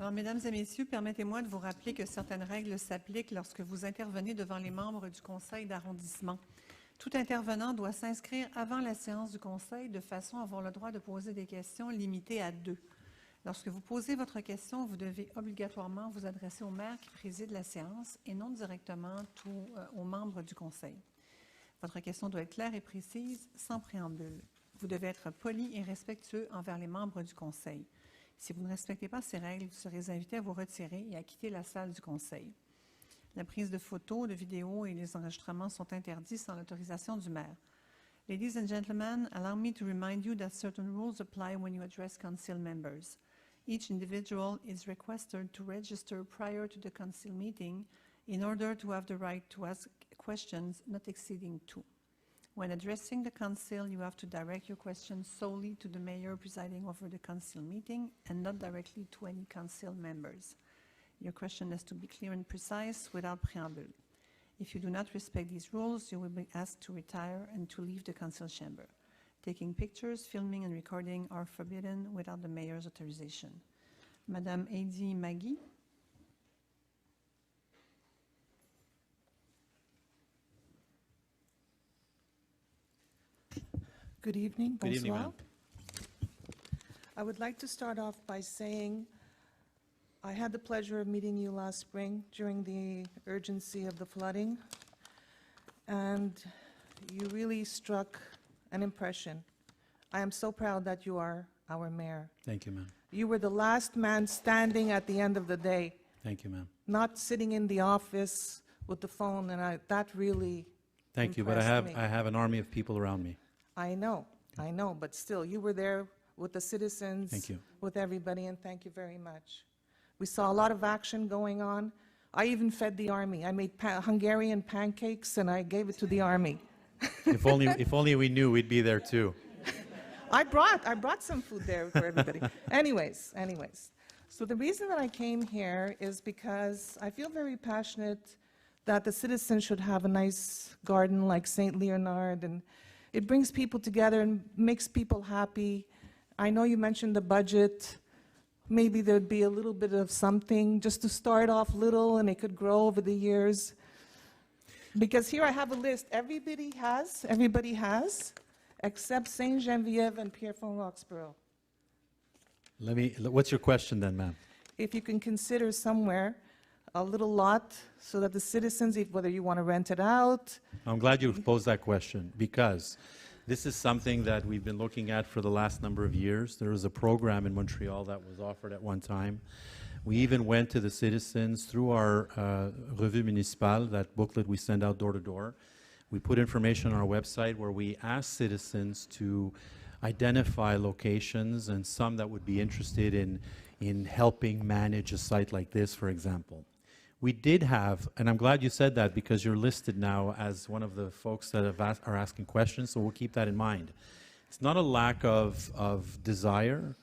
Alors, mesdames et messieurs, permettez-moi de vous rappeler que certaines règles s'appliquent lorsque vous intervenez devant les membres du conseil d'arrondissement. Tout intervenant doit s'inscrire avant la séance du conseil de façon à avoir le droit de poser des questions limitées à 2. Lorsque vous posez votre question, vous devez obligatoirement vous adresser au maire qui préside la séance et non directement aux membres du conseil. Votre question doit être claire et précise, sans préambule. Vous devez être poli et respectueux envers les membres du conseil. Si vous ne respectez pas ces règles, vous serez invité à vous retirer et à quitter la salle du conseil. La prise de photos, de vidéos et les enregistrements sont interdits sans l'autorisation du maire. Ladies and gentlemen, allow me to remind you that certain rules apply when you address council members. Each individual is requested to register prior to the council meeting in order to have the right to ask questions not exceeding 2. When addressing the council, you have to direct your questions solely to the mayor presiding over the council meeting and not directly to any council members. Your question has to be clear and precise without preamble. If you do not respect these rules, you will be asked to retire and to leave the council chamber. Taking pictures, filming, and recording are forbidden without the mayor's authorization. Madame Heidi Magui. Good evening. Good evening, ma'am. I would like to start off by saying I had the pleasure of meeting you last spring during the urgency of the flooding, and you really struck an impression. I am so proud that you are our mayor. Thank you, ma'am. You were the last man standing at the end of the day, Thank you, ma'am. not sitting in the office with the phone, and that really Thank you, but impressed me. I have an army of people around me. I know, but still, you were there with the citizens. Thank you. With everybody, and thank you very much. We saw a lot of action going on. I even fed the army. I made Hungarian pancakes, and I gave it to the army. If only we knew, we'd be there too. I brought some food there for everybody. Anyways. So the reason that I came here is because I feel very passionate that the citizens should have a nice garden like St. Leonard, and it brings people together and makes people happy. I know you mentioned the budget. Maybe there'd be a little bit of something just to start off little, and it could grow over the years. Because here I have a list. Everybody has, except Saint Geneviève and Pierrefonds-Roxboro. What's your question then, ma'am? If you can consider somewhere a little lot so that the citizens, whether you want to rent it out. I'm glad you posed that question, because this is something that we've been looking at for the last number of years. There was a program in Montreal that was offered at one time. We even went to the citizens through our Revue Municipale, that booklet we send out door to door. We put information on our website where we ask citizens to identify locations and some that would be interested in helping manage a site like this, for example. We did have, and I'm glad you said that because you're listed now as one of the folks that are asking questions, so we'll keep that in mind. It's not a lack of desire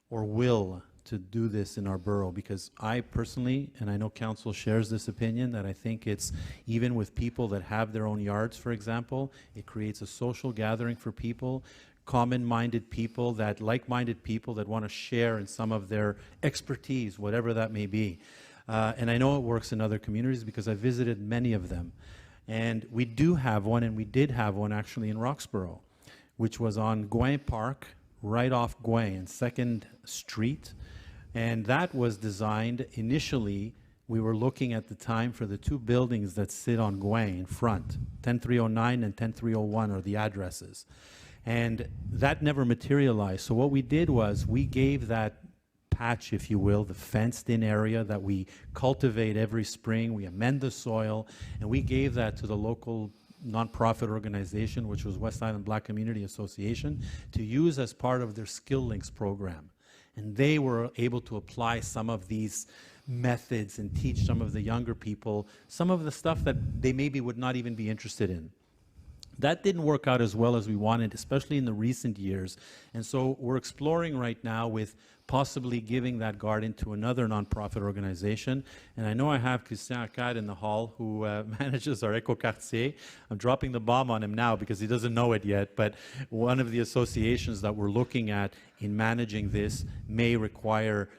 or will to do this in our borough, because I personally, and I know council shares this opinion, that I think it's, even with people that have their own yards, for example, it creates a social gathering for people, common-minded people, that like-minded people that want to share in some of their expertise, whatever that may be. And I know it works in other communities because I visited many of them. And we do have one, and we did have one actually in Roxboro, which was on Gouin Park, right off Gouin and 2nd Street. And that was designed initially, we were looking at the time for the two buildings that sit on Gouin in front. 10309 and 10301 are the addresses. And that never materialized. So what we did was we gave that patch, if you will, the fenced-in area that we cultivate every spring. We amend the soil, and we gave that to the local nonprofit organization, which was West Island Black Community Association, to use as part of their Skill Links program. And they were able to apply some of these methods and teach some of the younger people some of the stuff that they maybe would not even be interested in. That didn't work out as well as we wanted, especially in the recent years. And so we're exploring right now with possibly giving that garden to another nonprofit organization. And I know I have Christian Akkad in the hall who manages our Eco-Quartier. I'm dropping the bomb on him now because he doesn't know it yet, but one of the associations that we're looking at in managing this may require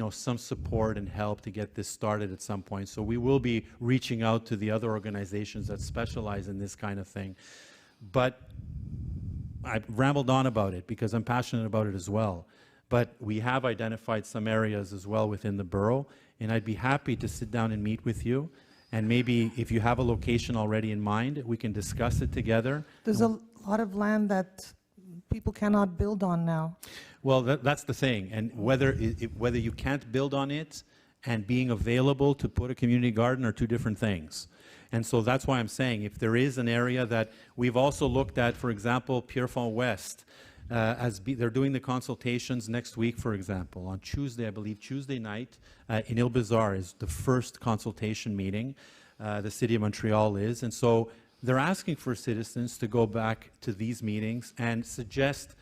some support and help to get this started at some point. So we will be reaching out to the other organizations that specialize in this kind of thing. But I rambled on about it because I'm passionate about it as well. But we have identified some areas as well within the borough, and I'd be happy to sit down and meet with you. And maybe if you have a location already in mind, we can discuss it together. There's a lot of land that people cannot build on now. Well, that's the thing. And whether you can't build on it and being available to put a community garden are two different things. And so that's why I'm saying if there is an area that we've also looked at, for example, Pierrefonds West, they're doing the consultations next week, for example. On Tuesday, I believe, Tuesday night in Ile Bizarre is the first consultation meeting. The City of Montreal is. And so they're asking for citizens to go back to these meetings and suggest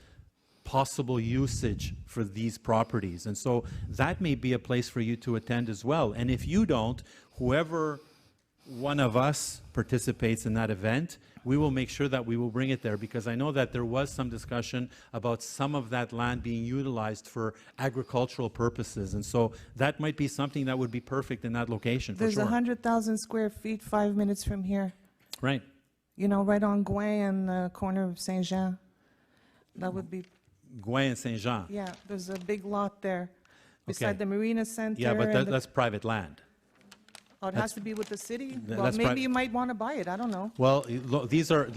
possible usage for these properties. And so that may be a place for you to attend as well. And if you don't, whoever one of us participates in that event, we will make sure that we will bring it there, because I know that there was some discussion about some of that land being utilized for agricultural purposes. And so that might be something that would be perfect in that location, for There's sure. 100,000 square feet 5 minutes from here. Right. Right on Gouin and the corner of Saint-Jean. That would be, Gouin and Saint-Jean. yeah, there's a big lot there beside Okay. the Marina Center. Yeah, but and that's private land. Oh, it has to be with the city? Th- Well, that's maybe pri- you might want to buy it, I don't know. Well, look, these are,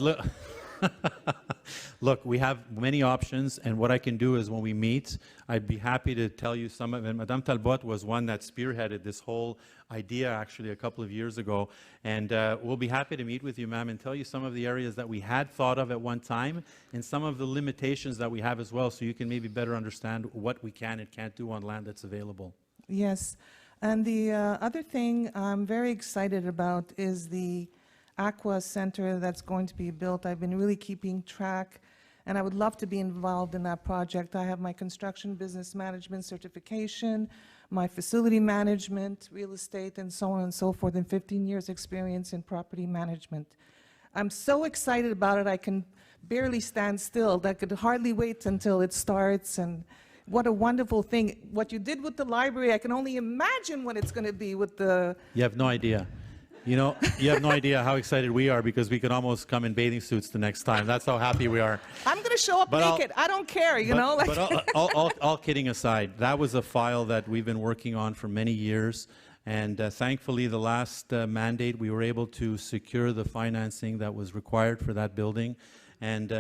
look, we have many options, and what I can do is when we meet, I'd be happy to tell you some of it. Madame Talbot was one that spearheaded this whole idea actually a couple of years ago, and we'll be happy to meet with you, ma'am, and tell you some of the areas that we had thought of at one time and some of the limitations that we have as well, so you can maybe better understand what we can and can't do on land that's available. Yes. And the other thing I'm very excited about is the Aqua Center that's going to be built. I've been really keeping track, and I would love to be involved in that project. I have my construction business management certification, my facility management, real estate, and so on and so forth, and 15 years experience in property management. I'm so excited about it, I can barely stand still. I could hardly wait until it starts, and what a wonderful thing. What you did with the library, I can only imagine what it's going to be with the... You have no idea. You have no idea how excited we are, because we could almost come in bathing suits the next time. That's how happy we are. I'm going to show up But naked. I don't care, you know? But all kidding aside, that was a file that we've been working on for many years. And thankfully, the last mandate, we were able to secure the financing that was required for that building. And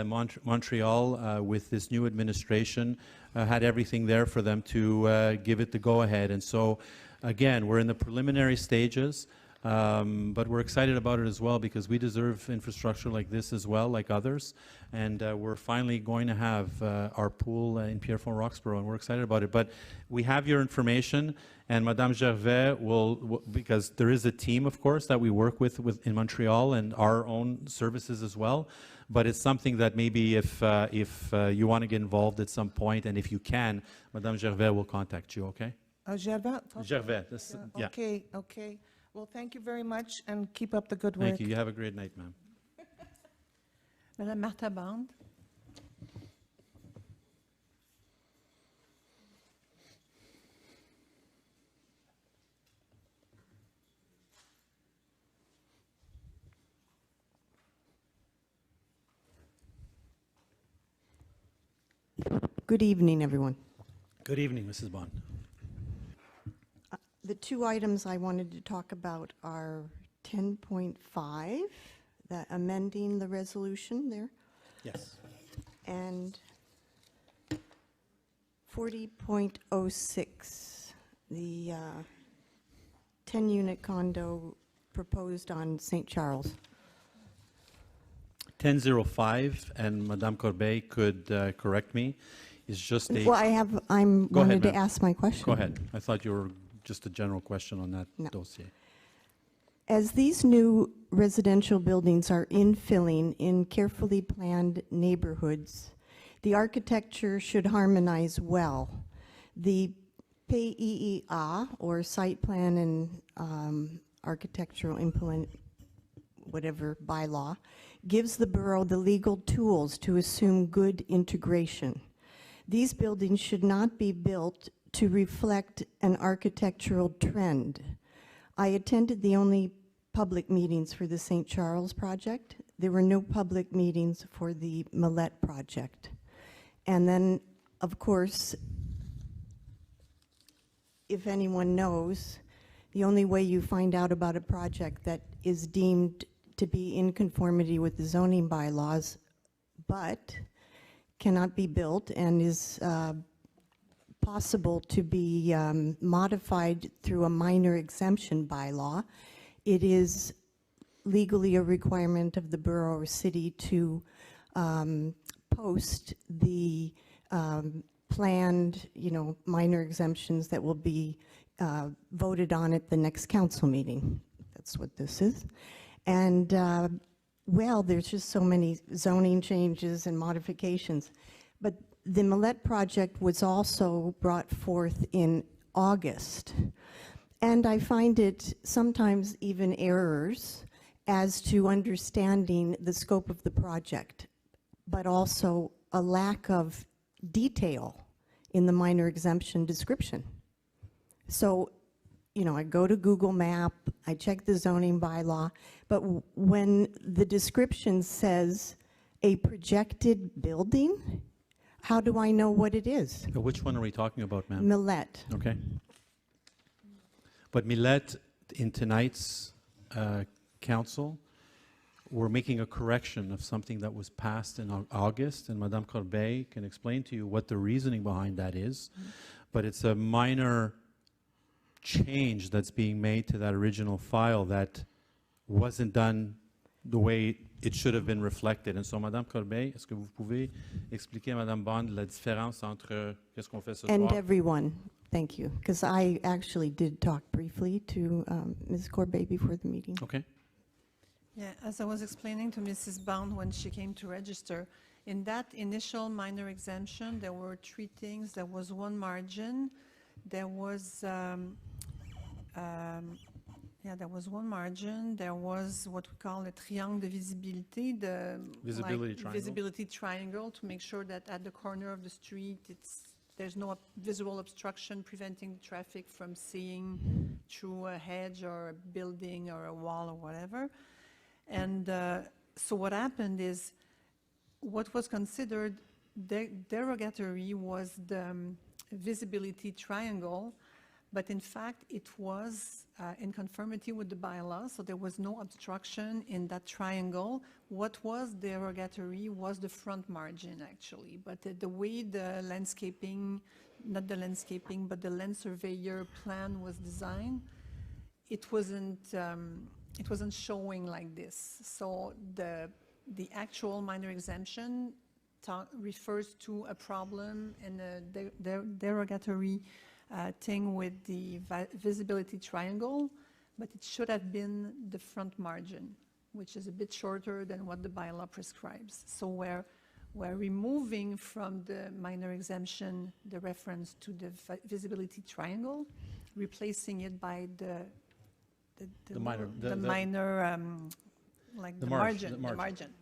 Montreal, with this new administration, had everything there for them to give it the go-ahead. And so, again, we're in the preliminary stages, but we're excited about it as well, because we deserve infrastructure like this as well, like others. And we're finally going to have our pool in Pierrefonds-Roxboro, and we're excited about it. But we have your information, and Madame Gervais will, because there is a team, of course, that we work with in Montreal, and our own services as well. But it's something that maybe if you want to get involved at some point, and if you can, Madame Gervais will contact you, okay? Gervais? Gervais, yeah. Okay, okay. Well, thank you very much, and keep up the good work. Thank you. You have a great night, ma'am. Madame Martha Bond. Good evening, everyone. Good evening, Mrs. Bond. The two items I wanted to talk about are 10.5, that amending the resolution there, Yes. and 40.06, the 10-unit condo proposed on St. Charles. 1005, and Madame Corbeil could correct me, is just a... Well, I'm Go ahead, wanted to ma'am. ask my question. Go ahead. I thought you were just a general question on that No. dossier. As these new residential buildings are infilling in carefully planned neighborhoods, the architecture should harmonize well. The PEEA, or Site Plan and Architectural Implement, whatever bylaw, gives the borough the legal tools to assume good integration. These buildings should not be built to reflect an architectural trend. I attended the only public meetings for the St. Charles project. There were no public meetings for the Millette project. And then, of course, if anyone knows, the only way you find out about a project that is deemed to be in conformity with the zoning bylaws, but cannot be built and is possible to be modified through a minor exemption bylaw, it is legally a requirement of the borough or city to post the planned, minor exemptions that will be voted on at the next council meeting. That's what this is. And, well, there's just so many zoning changes and modifications. But the Millette project was also brought forth in August. And I find it sometimes even errors as to understanding the scope of the project, but also a lack of detail in the minor exemption description. So, I go to Google Map, I check the zoning bylaw, but when the description says a projected building, how do I know what it is? Which one are we talking about, ma'am? Millette. Okay. But Millette, in tonight's council, we're making a correction of something that was passed in August, and Madame Corbeil can explain to you what the reasoning behind that is. But it's a minor change that's being made to that original file that wasn't done the way it should have been reflected. And so, Madame Corbeil, est-ce que vous pouvez expliquer à Madame Bond la différence entre qu'est-ce qu'on fait ce And soir? everyone, thank you, because I actually did talk briefly to Ms. Corbeil before the meeting. Okay. Yeah, as I was explaining to Mrs. Bound when she came to register, in that initial minor exemption, there were three things. There was one margin, there was there was one margin. There was what we call a triangle de visibilité, the Visibility triangle. visibility triangle, to make sure that at the corner of the street, there's no visual obstruction preventing the traffic from seeing through a hedge or a building or a wall or whatever. And so what happened is, what was considered derogatory was the visibility triangle, but in fact it was in conformity with the bylaw, so there was no obstruction in that triangle. What was derogatory was the front margin, actually, but the way the landscaping, not the landscaping, but the land surveyor plan was designed, it wasn't showing like this. So the actual minor exemption refers to a problem and a derogatory thing with the visibility triangle, but it should have been the front margin, which is a bit shorter than what the bylaw prescribes. So we're removing from the minor exemption the reference to the visibility triangle, replacing it by the margin.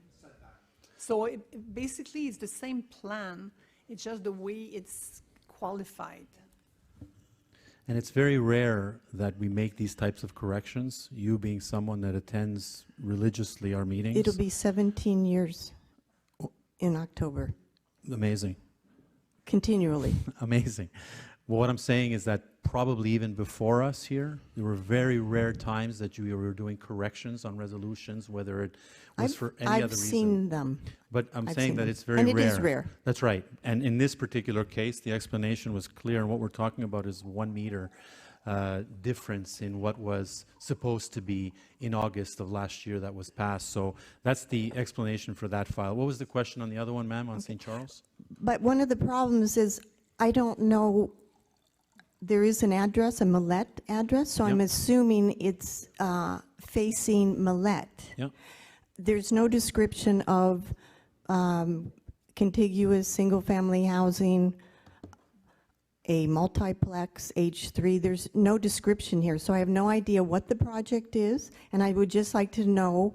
So basically it's the same plan, it's just the way it's qualified. And it's very rare that we make these types of corrections, you being someone that attends religiously our meetings. It'll be 17 years in October, Amazing. continually. Amazing. Well, what I'm saying is that probably even before us here, there were very rare times that you were doing corrections on resolutions, whether it was for any other I've reason. seen them. But I'm I've saying seen that them. it's very And rare. it is rare. That's right. And in this particular case, the explanation was clear, and what we're talking about is 1 meter difference in what was supposed to be in August of last year that was passed. So that's the explanation for that file. What was the question on the other one, ma'am, on St. Charles? But one of the problems is, I don't know, there is an address, a Millette address, so I'm Yep. assuming it's facing Millette. Yeah. There's no description of contiguous single-family housing, a multiplex, H3. There's no description here, so I have no idea what the project is, and I would just like to know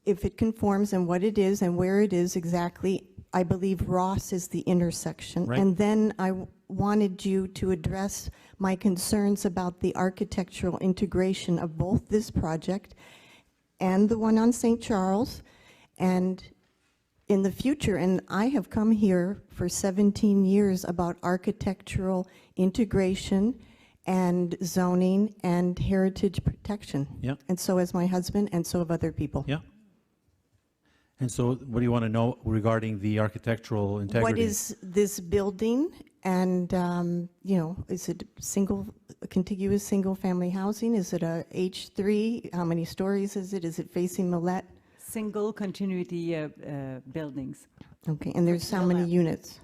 if it conforms and what it is and where it is exactly I believe Ross is the intersection. Right. And then I wanted you to address my concerns about the architectural integration of both this project and the one on St. Charles, and in the future, and I have come here for 17 years about architectural integration and zoning and heritage protection. Yeah. And so has my husband, and so have other people. Yeah. And so what do you want to know regarding the architectural integrity? What is this building, and, you know, is it contiguous single-family housing? Is it a H3? How many stories is it? Is it facing Millet? Single continuity buildings. Okay, and there's how many units?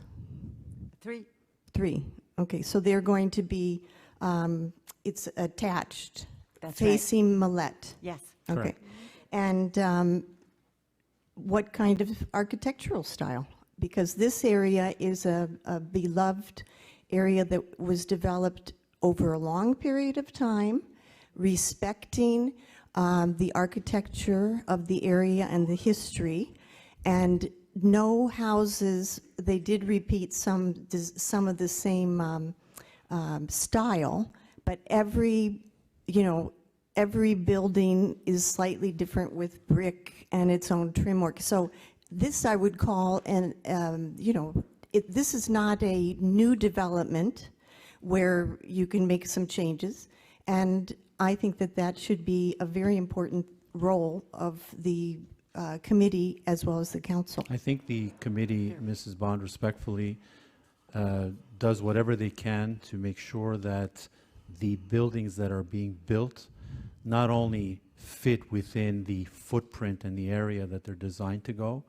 3. 3. Okay, so they're going to be, it's attached, That's right. facing Millet. Yes. Okay. Correct. And what kind of architectural style? Because this area is a beloved area that was developed over a long period of time, respecting the architecture of the area and the history, and no houses, they did repeat some of the same style, but every building is slightly different with brick and its own trim work. So this I would call, this is not a new development where you can make some changes, and I think that that should be a very important role of the committee as well as the council. I think the committee, Mrs. Bond, respectfully, does whatever they can to make sure that the buildings that are being built not only fit within the footprint and the area that they're designed to go,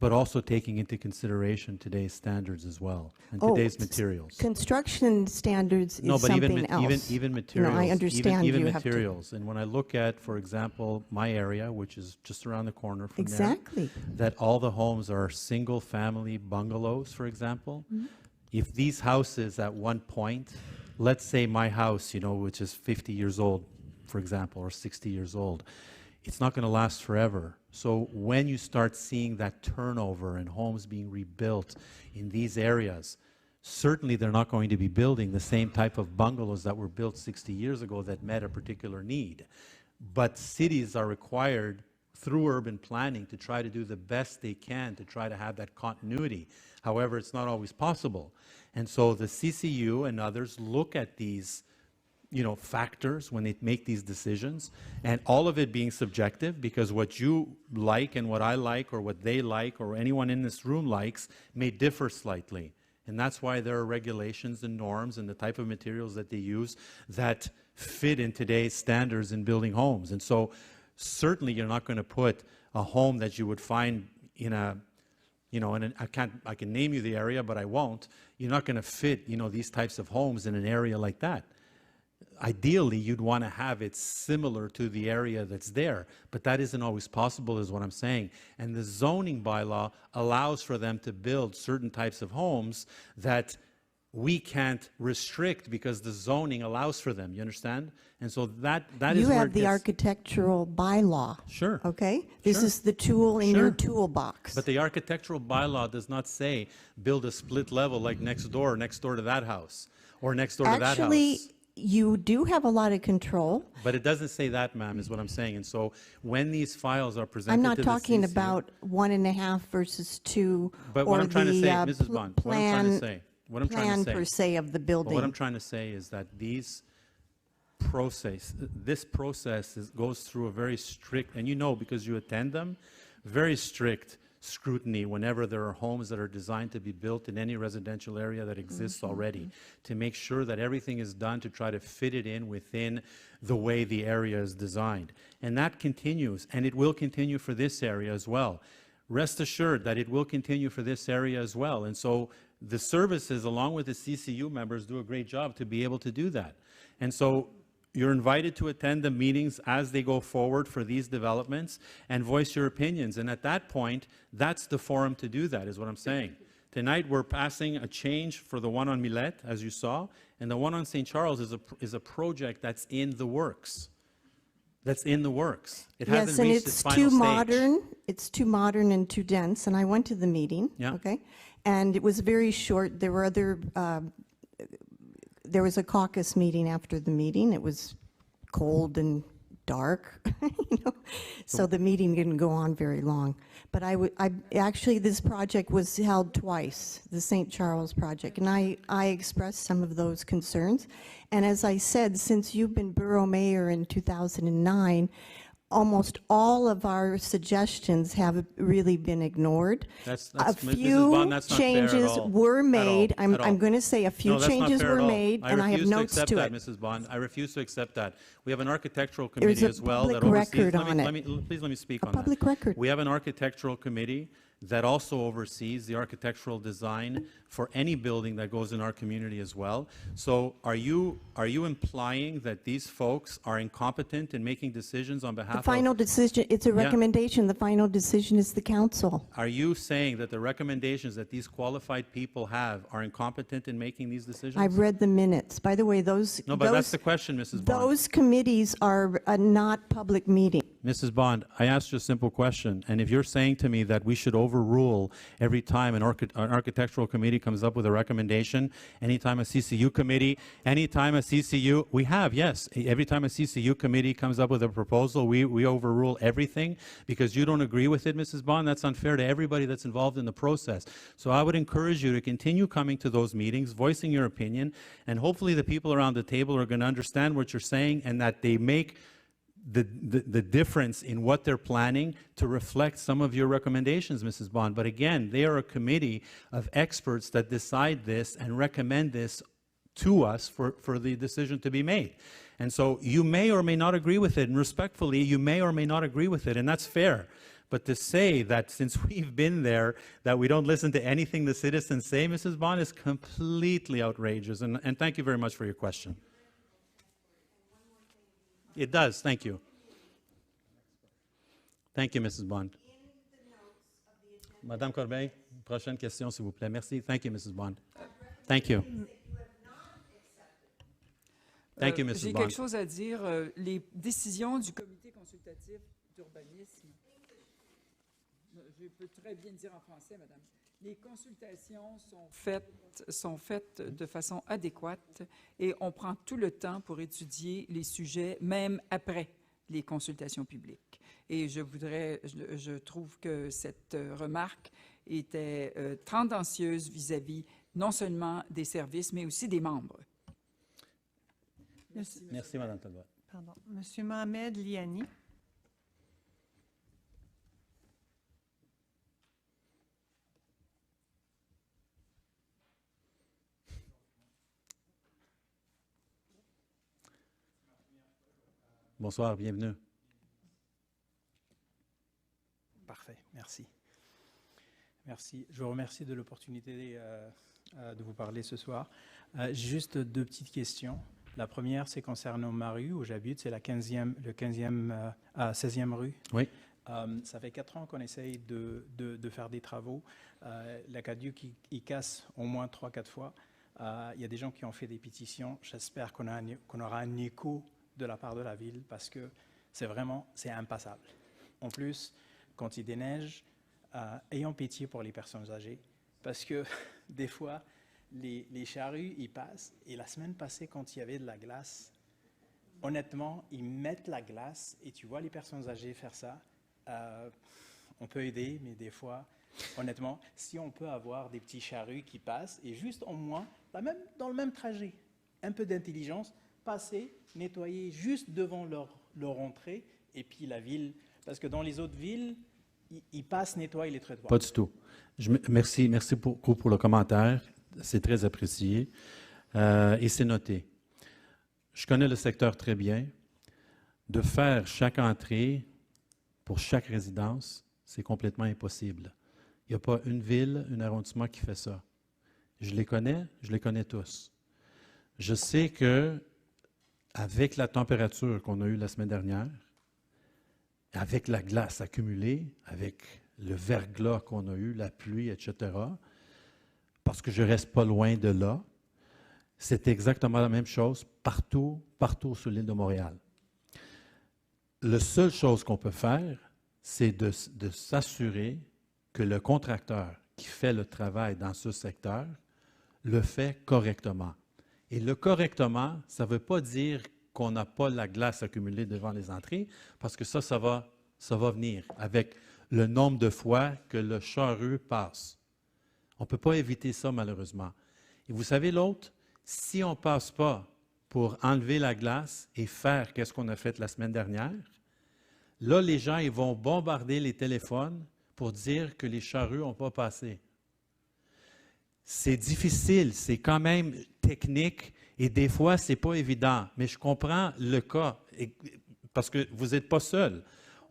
but also taking into consideration today's standards as well, and today's materials. Construction standards is No, but something else. even materials. I understand even you have to- materials. And when I look at, for example, my area, which is just around the corner from Exactly. there, that all the homes are single-family bungalows, for example. Mm-hmm. If these houses at one point, let's say my house, which is 50 years old, for example, or 60 years old, it's not going to last forever. So when you start seeing that turnover and homes being rebuilt in these areas, certainly they're not going to be building the same type of bungalows that were built 60 years ago that met a particular need. But cities are required through urban planning to try to do the best they can to try to have that continuity. However, it's not always possible. And so the CCU and others look at these factors when they make these decisions, and all of it being subjective, because what you like and what I like or what they like or anyone in this room likes may differ slightly. And that's why there are regulations and norms and the type of materials that they use that fit in today's standards in building homes. And so certainly you're not going to put a home that you would find in a, I can name you the area, but I won't. You're not going to fit, these types of homes in an area like that. Ideally, you'd want to have it similar to the area that's there, but that isn't always possible, is what I'm saying. And the zoning bylaw allows for them to build certain types of homes that we can't restrict because the zoning allows for them. You understand? And so that is You where have it the gets- architectural bylaw. Sure. Okay? This Sure. is the tool in your Sure. toolbox. But the architectural bylaw does not say build a split level like next door to that house, or next door to that Actually, house. you do have a lot of control. But it doesn't say that, ma'am, is what I'm saying. And so when these files are presented I'm not to the talking CCU about 1.5 versus 2, But or what I'm trying to the say, Mrs. Bond, what I'm trying to plan, say, what I'm trying plan to say, per se of the but building. what I'm trying to say is that this process goes through a very strict, and because you attend them, very strict scrutiny whenever there are homes that are designed to be built in any residential area that exists already, to make sure that everything is done to try to fit it in within the way the area is designed. And that continues, and it will continue for this area as well. Rest assured that it will continue for this area as well. And so the services, along with the CCU members, do a great job to be able to do that. And so you're invited to attend the meetings as they go forward for these developments and voice your opinions. And at that point, that's the forum to do that, is what I'm saying. Tonight, we're passing a change for the one on Millet, as you saw, and the one on St. Charles is a project that's in the works. That's in the works. It Yes, hasn't and reached its it's final too stage. modern, it's too modern and too dense, and I went to the meeting, Yeah. okay? And it was very short, there were there was a caucus meeting after the meeting, it was cold and dark, you know? So the meeting didn't go on very long. But actually, this project was held twice, the St. Charles project, and I expressed some of those concerns. And as I said, since you've been borough mayor in 2009, almost all of our suggestions have really been ignored. That's A Mrs. few Bond, that's not fair at changes all. were At all, made. at all. I'm going to say a few No, that's not changes fair were at all. made, and I have notes refuse to accept it. that, Mrs. Bond. I refuse to accept that. We have an architectural There's committee a as well that public oversees. record on Please let me speak A on that. public record. We have an architectural committee that also oversees the architectural design for any building that goes in our community as well. So are you implying that these folks are incompetent in making decisions on behalf The of? final decision, it's a Yeah. recommendation, the final decision is the council. Are you saying that the recommendations that these qualified people have are incompetent in making these decisions? I've read the minutes. By the way, No, but that's the question, Mrs. Bond. those committees are not public meetings. Mrs. Bond, I asked you a simple question, and if you're saying to me that we should overrule every time an architectural committee comes up with a recommendation, anytime a CCU committee, anytime a CCU, we have, yes, every time a CCU committee comes up with a proposal, we overrule everything because you don't agree with it, Mrs. Bond. That's unfair to everybody that's involved in the process. So I would encourage you to continue coming to those meetings, voicing your opinion, and hopefully the people around the table are going to understand what you're saying and that they make the difference in what they're planning to reflect some of your recommendations, Mrs. Bond. But again, they are a committee of experts that decide this and recommend this to us for the decision to be made. And so you may or may not agree with it, and respectfully, you may or may not agree with it, and that's fair. But to say that since we've been there, that we don't listen to anything the citizens say, Mrs. Bond, is completely outrageous. And thank you very much for your question. It does. Thank you. Thank you, Mrs. Bond. Madame Corbeil, prochaine question, s'il vous plaît. Merci. Thank you, Mrs. Bond. Thank you. Thank you, Mrs. J'ai Bond. quelque chose à dire. Les décisions du comité consultatif d'urbanisme, je peux très bien dire en français, madame. Les consultations sont faites de façon adéquate et on prend tout le temps pour étudier les sujets, même après les consultations publiques. Et je trouve que cette remarque était tendancieuse vis-à-vis non seulement des services, mais aussi des membres. Merci, Madame Talbot. Pardon. Monsieur Mohamed Liani. Bonsoir, bienvenue. Parfait, merci. Merci. Je vous remercie de l'opportunité de vous parler ce soir. Juste deux petites questions. La première, c'est concernant ma rue où j'habite, c'est la 16e rue. Oui. Ça fait 4 ans qu'on essaye de faire des travaux. L'aqueduc, il casse au moins 3-4 fois. Il y a des gens qui ont fait des pétitions. J'espère qu'on aura un écho de la part de la ville parce que c'est impassable. En plus, quand il déneige, ayons pitié pour les personnes âgées parce que des fois, les charrues, ils passent. Et la semaine passée, quand il y avait de la glace, honnêtement, ils mettent la glace et tu vois les personnes âgées faire ça. On peut aider, mais des fois, honnêtement, si on peut avoir des petits charrues qui passent et juste au moins, dans le même trajet, un peu d'intelligence, passer, nettoyer juste devant leur entrée et puis la ville. Parce que dans les autres villes, ils passent, nettoient les trottoirs. Pas du tout. Merci beaucoup pour le commentaire. C'est très apprécié. Et c'est noté. Je connais le secteur très bien. De faire chaque entrée pour chaque résidence, c'est complètement impossible. Il n'y a pas une ville, un arrondissement qui fait ça. Je les connais tous. Je sais que avec la température qu'on a eue la semaine dernière, avec la glace accumulée, avec le verglas qu'on a eu, la pluie, etc., parce que je ne reste pas loin de là, c'est exactement la même chose partout sur l'île de Montréal. la seule chose qu'on peut faire, c'est de s'assurer que le contracteur qui fait le travail dans ce secteur le fait correctement. Et le correctement, ça ne veut pas dire qu'on n'a pas la glace accumulée devant les entrées, parce que ça va venir avec le nombre de fois que le charrue passe. On ne peut pas éviter ça, malheureusement. Et vous savez l'autre, si on ne passe pas pour enlever la glace et faire qu'est-ce qu'on a fait la semaine dernière, là, les gens ils vont bombarder les téléphones pour dire que les charrues n'ont pas passé. C'est difficile, c'est quand même technique et des fois, ce n'est pas évident. Mais je comprends le cas parce que vous n'êtes pas seul.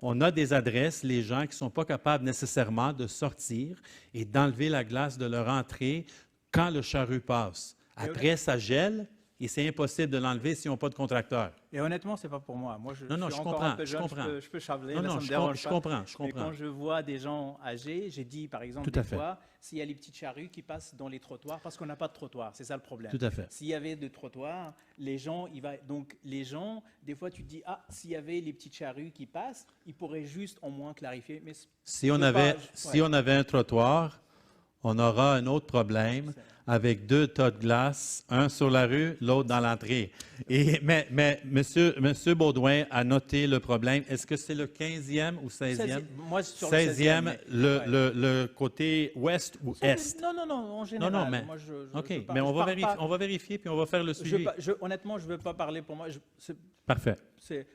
On a des adresses, les gens qui ne sont pas capables nécessairement de sortir et d'enlever la glace de leur entrée quand le charrue passe. Après, ça gèle et c'est impossible de l'enlever s'ils n'ont pas de contracteur. Et honnêtement, ce n'est pas pour moi. Moi, je suis encore comprends, un peu je jeune, comprends. je peux chaveler, Non, là, non, ça me je dérange pas. comprends. Mais quand je vois des gens âgés, j'ai dit, par exemple, Tout à des fait. fois, s'il y a les petites charrues qui passent dans les trottoirs, parce qu'on n'a pas de trottoir, c'est ça le problème. Tout à fait. S'il y avait des trottoirs, les gens, des fois, tu te dis, ah, s'il y avait les petites charrues qui passent, ils pourraient juste au moins clarifier. Mais Si on avait un trottoir, on aura un autre problème avec 2 tas de glace, un sur la rue, l'autre dans l'entrée. Mais M. Baudouin a noté le problème. Est-ce que c'est le 15e ou 16e? Moi, sur 16e, mais- le côté ouest ou est? Non, en général. Non, mais- Moi, OK, je mais on va parle pas- vérifier puis on va faire le suivi. Honnêtement, je ne veux pas parler pour moi. Parfait.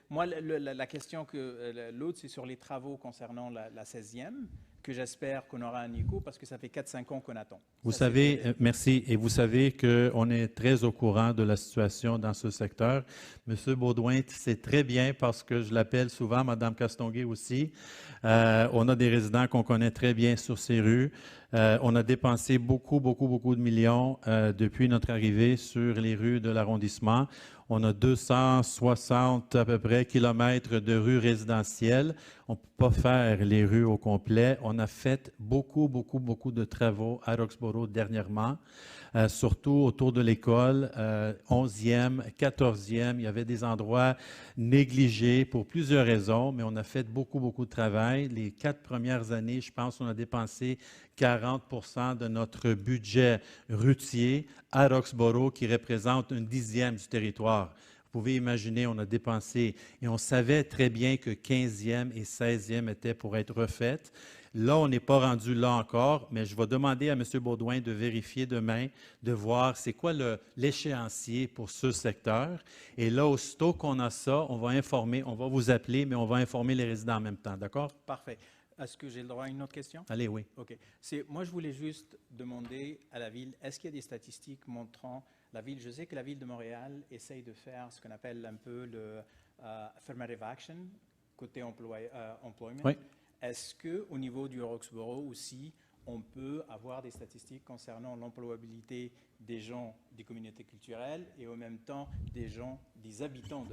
Moi, la question que l'autre, c'est sur les travaux concernant la 16e, que j'espère qu'on aura un écho parce que ça fait 4-5 ans qu'on attend. Vous Ça, savez, merci, et vous savez qu'on est très au courant de la situation dans ce secteur. Monsieur Baudouin sait très bien parce que je l'appelle souvent, Madame Castonguay aussi. On a des résidents qu'on connaît très bien sur ces rues. On a dépensé beaucoup de millions depuis notre arrivée sur les rues de l'arrondissement. On a 260 à peu près kilomètres de rues résidentielles. On ne peut pas faire les rues au complet. On a fait beaucoup de travaux à Roxboro dernièrement, surtout autour de l'école, 11e, 14e. Il y avait des endroits négligés pour plusieurs raisons, mais on a fait beaucoup de travail. Les 4 premières années, je pense, on a dépensé 40% de notre budget routier à Roxboro, qui représente 1/10 du territoire. Vous pouvez imaginer, on a dépensé, et on savait très bien que 15e et 16e étaient pour être refaites. Là, on n'est pas rendu là encore, mais je vais demander à M. Baudouin de vérifier demain, de voir c'est quoi l'échéancier pour ce secteur. Et là, aussitôt qu'on a ça, on va informer, on va vous appeler, mais on va informer les résidents en même temps, d'accord? Parfait. Est-ce que j'ai le droit à une autre question? Allez, oui. OK. Moi, je voulais juste demander à la Ville, est-ce qu'il y a des statistiques montrant la Ville? Je sais que la Ville de Montréal essaye de faire ce qu'on appelle un peu le affirmative action, côté employment. Oui. Est-ce qu'au niveau du Roxboro aussi, on peut avoir des statistiques concernant l'employabilité des gens des communautés culturelles et en même temps des habitants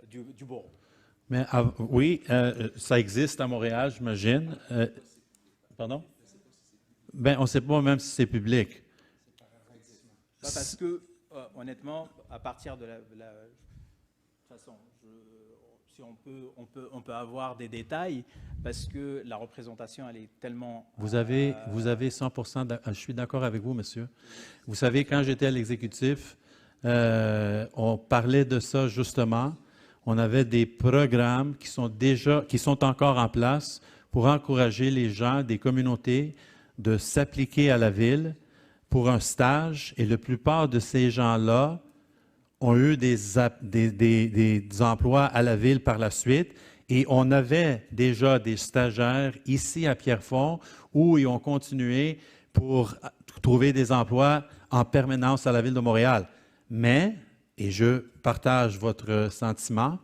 du borough? Mais, oui, ça existe à Montréal, j'imagine. Pardon? Ben, on ne sait pas même si c'est public. Parce que, honnêtement, à partir de toute façon, si on peut avoir des détails, parce que la représentation, elle est tellement... Vous avez 100%, je suis d'accord avec vous, monsieur. Vous savez, quand j'étais à l'exécutif, on parlait de ça justement. On avait des programmes qui sont encore en place pour encourager les gens des communautés de s'appliquer à la ville pour un stage. Et la plupart de ces gens-là ont eu des emplois à la ville par la suite. Et on avait déjà des stagiaires ici à Pierrefonds où ils ont continué pour trouver des emplois en permanence à la ville de Montréal. Mais, et je partage votre sentiment,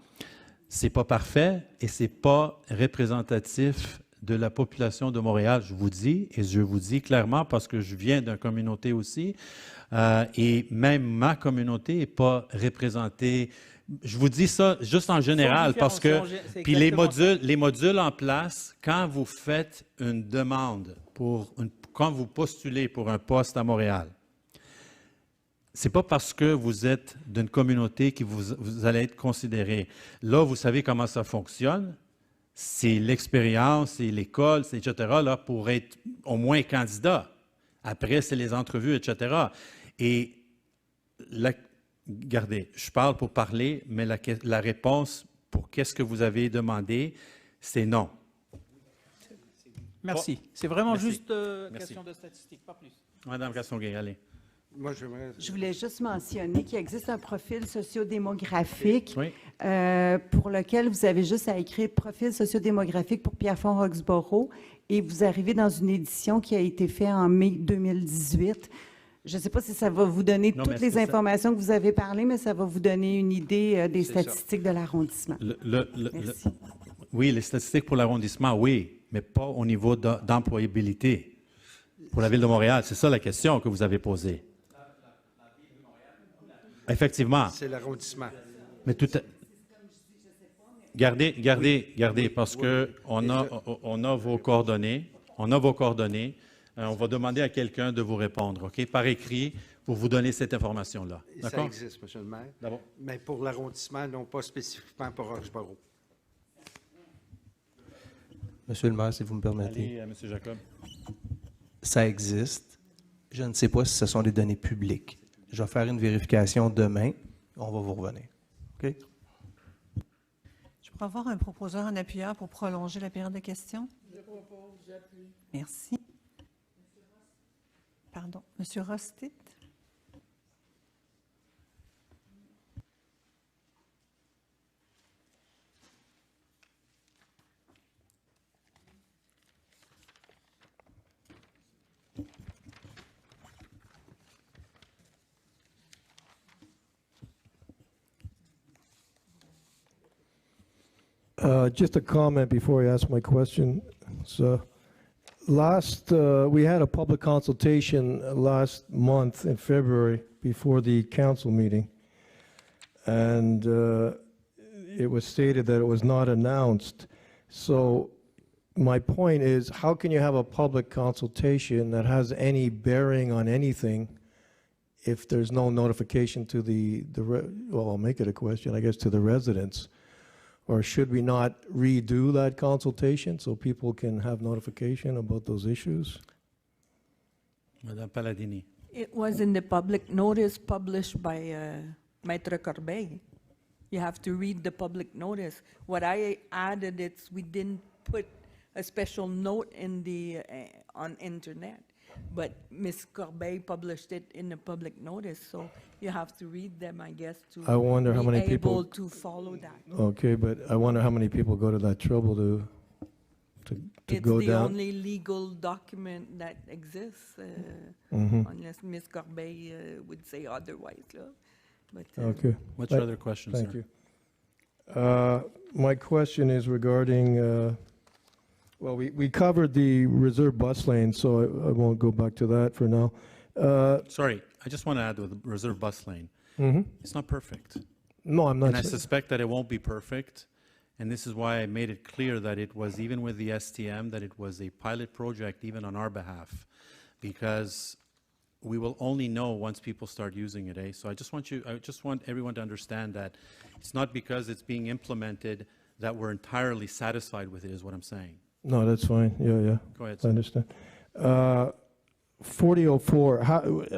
ce n'est pas parfait et ce n'est pas représentatif de la population de Montréal, je vous dis, et je vous dis clairement parce que je viens d'une communauté aussi, et même ma communauté n'est pas représentée. Je vous dis ça juste en général parce que, puis les modules en place, quand vous faites une demande quand vous postulez pour un poste à Montréal, c'est pas parce que vous êtes d'une communauté que vous allez être considéré. Là, vous savez comment ça fonctionne. C'est l'expérience, c'est l'école, c'est etc. là, pour être au moins candidat. Après, c'est les entrevues, etc. Et regardez, je parle pour parler, mais la réponse pour qu'est-ce que vous avez demandé, c'est non. Merci. C'est vraiment Merci. juste Merci. question de statistiques, pas plus. Madame Castonguay, allez. Moi, j'aimerais... Je voulais juste mentionner qu'il existe un profil sociodémographique Oui. pour lequel vous avez juste à écrire profil sociodémographique pour Pierrefonds-Roxboro et vous arrivez dans une édition qui a été faite en mai 2018. Je ne sais pas si ça va vous donner Non, mais toutes est-ce les que ça- informations que vous avez parlé, mais ça va vous donner une idée des C'est ça. statistiques de l'arrondissement. Merci. Oui, les statistiques pour l'arrondissement, oui, mais pas au niveau d'employabilité. Pour la Ville de Montréal, c'est ça la question que vous avez posée. Effectivement. C'est l'arrondissement. Mais tout à... Gardez, parce que on a vos coordonnées. On a vos coordonnées. On va demander à quelqu'un de vous répondre, OK, par écrit, pour vous donner cette information-là. Ça D'accord? existe, Monsieur le maire. D'abord. Mais pour l'arrondissement, non pas spécifiquement pour Roxboro. Monsieur le maire, si vous me permettez. Allez, M. Jacob. Ça existe. Je ne sais pas si ce sont des données publiques. Je vais faire une vérification demain. On va vous revenir. OK? Je pourrais avoir un proposeur, un appuyeur pour prolonger la période de questions? Je propose, j'appuie. Merci. Pardon, Monsieur Rostit? Just a comment before I ask my question. So, we had a public consultation last month in February before the council meeting. And it was stated that it was not announced. So my point is, how can you have a public consultation that has any bearing on anything if there's no notification to well, I'll make it a question, I guess, to the residents? Or should we not redo that consultation so people can have notification about those issues? Madame Palladini. It was in the public notice published by Maître Corbeil. You have to read the public notice. What I added is we didn't put a special note in the on internet, but Ms. Corbeil published it in the public notice, so you have to read them, I guess, to I wonder how be many able people- to follow that. Okay, but I wonder how many people go to that trouble to It's go the down. only legal document that exists, Mhm. unless Ms. Corbeil would say otherwise. But Okay. What's your Thank- other question, Thank sir? you. My question is regarding, well, we covered the reserve bus lane, so I won't go back to that for now. Sorry, I just want to add with the reserve bus lane. Mhm. It's not perfect. No, I'm not. And I sa- suspect that it won't be perfect. And this is why I made it clear that it was, even with the STM, that it was a pilot project even on our behalf. Because we will only know once people start using it, eh? So I just want everyone to understand that it's not because it's being implemented that we're entirely satisfied with it, is what I'm saying. No, that's fine. Yeah. Go ahead, I sir. understand. 4004,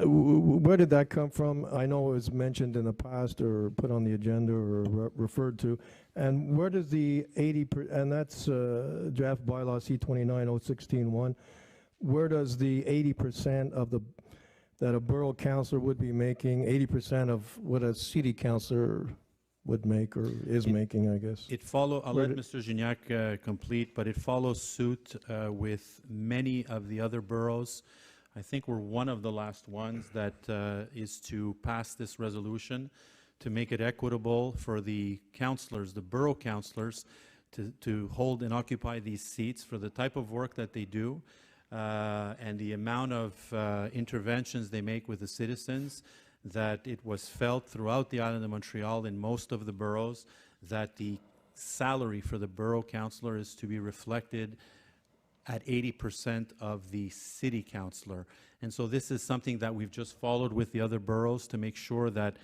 where did that come from? I know it was mentioned in the past or put on the agenda or referred to. And where does the 80%, and that's draft bylaw C29-016-1, where does the 80% of that a borough councillor would be making, 80% of what a city councillor would make or is making, I guess? I'll Where let did- Mr. Gignac complete, but it follows suit with many of the other boroughs. I think we're one of the last ones that is to pass this resolution to make it equitable for the councillors, the borough councillors, to hold and occupy these seats for the type of work that they do and the amount of interventions they make with the citizens, that it was felt throughout the island of Montreal in most of the boroughs that the salary for the borough councillor is to be reflected at 80% of the city councillor. And so this is something that we've just followed with the other boroughs to make sure that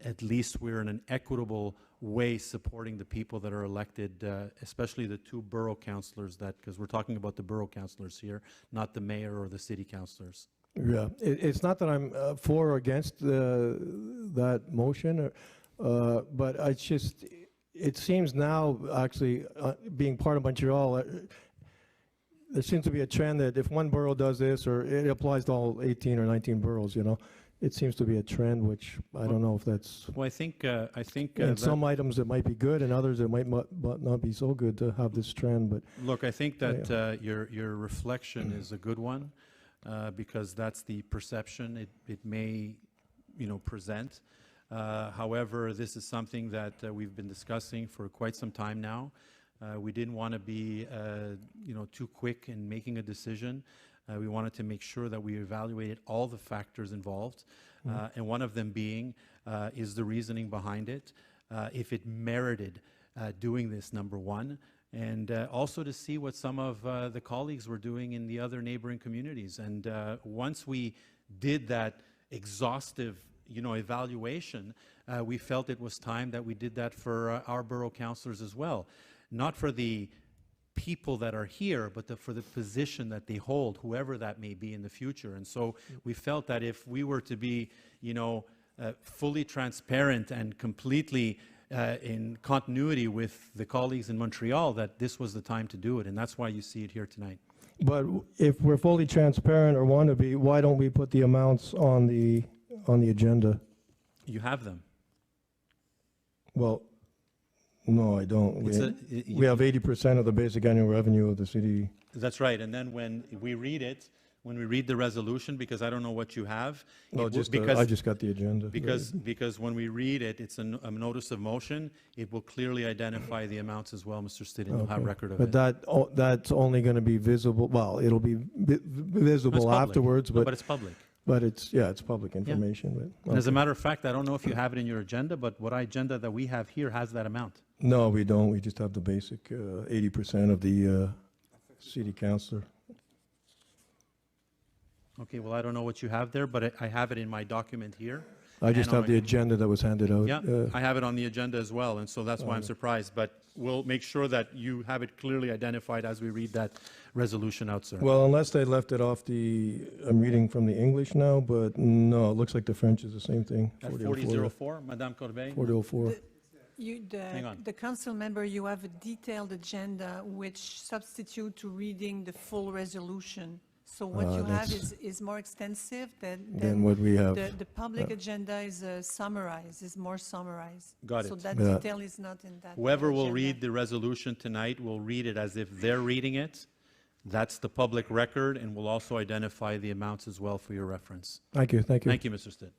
at least we're in an equitable way supporting the people that are elected, especially the 2 borough councillors, that, because we're talking about the borough councillors here, not the mayor or the city councillors. Yeah, it's not that I'm for or against that motion, but it's just, it seems now, actually, being part of Montreal, there seems to be a trend that if one borough does this, or it applies to all 18 or 19 boroughs, you know, it seems to be a trend, which I don't know if that's, Well, I think in some items it might be good, and others it might not be so good to have this trend, but. look, I think that your reflection is a good one, because that's the perception it may, present. However, this is something that we've been discussing for quite some time now. We didn't want to be, too quick in making a decision. We wanted to make sure that we evaluated all the factors involved, and one of them being is the reasoning behind it, if it merited doing this, number one, and also to see what some of the colleagues were doing in the other neighboring communities. And once we did that exhaustive evaluation, we felt it was time that we did that for our borough councillors as well. Not for the people that are here, but for the position that they hold, whoever that may be in the future. And so we felt that if we were to be, fully transparent and completely in continuity with the colleagues in Montreal, that this was the time to do it. And that's why you see it here tonight. But if we're fully transparent or want to be, why don't we put the amounts on the agenda? You have them. Well, no, I don't. We have 80% of the basic annual revenue of the city. That's right. And then when we read it, when we read the resolution, because I don't know what you have. No, I just got the agenda. Because when we read it, it's a notice of motion. It will clearly identify the amounts as well, Mr. Stidham. You'll have record of it. But that's only going to be visible, well, it'll be visible afterwards. No, but it's public. But it's public information. But, And as a matter of fact, I don't know if you have it in your agenda, but what agenda that we have here has that amount. No, we don't. We just have the basic 80% of the city councillor. Okay, well, I don't know what you have there, but I have it in my document here. I just have the agenda that was handed out. Yeah, I have it on the agenda as well, and so that's why I'm surprised. But we'll make sure that you have it clearly identified as we read that resolution out, sir. Well, unless they left it off I'm reading from the English now, but no, it looks like the French is the same thing. At 4004, Madame Corbeil? 4004. Hang on. The council member, you have a detailed agenda which substitute to reading the full resolution. So what you have is more extensive than what we have. The public agenda is summarized, is more summarized. Got it. So that detail is not in that. Whoever will agenda. read the resolution tonight will read it as if they're reading it. That's the public record, and we'll also identify the amounts as well for your reference. Thank you. Thank you, Mr. Stitt.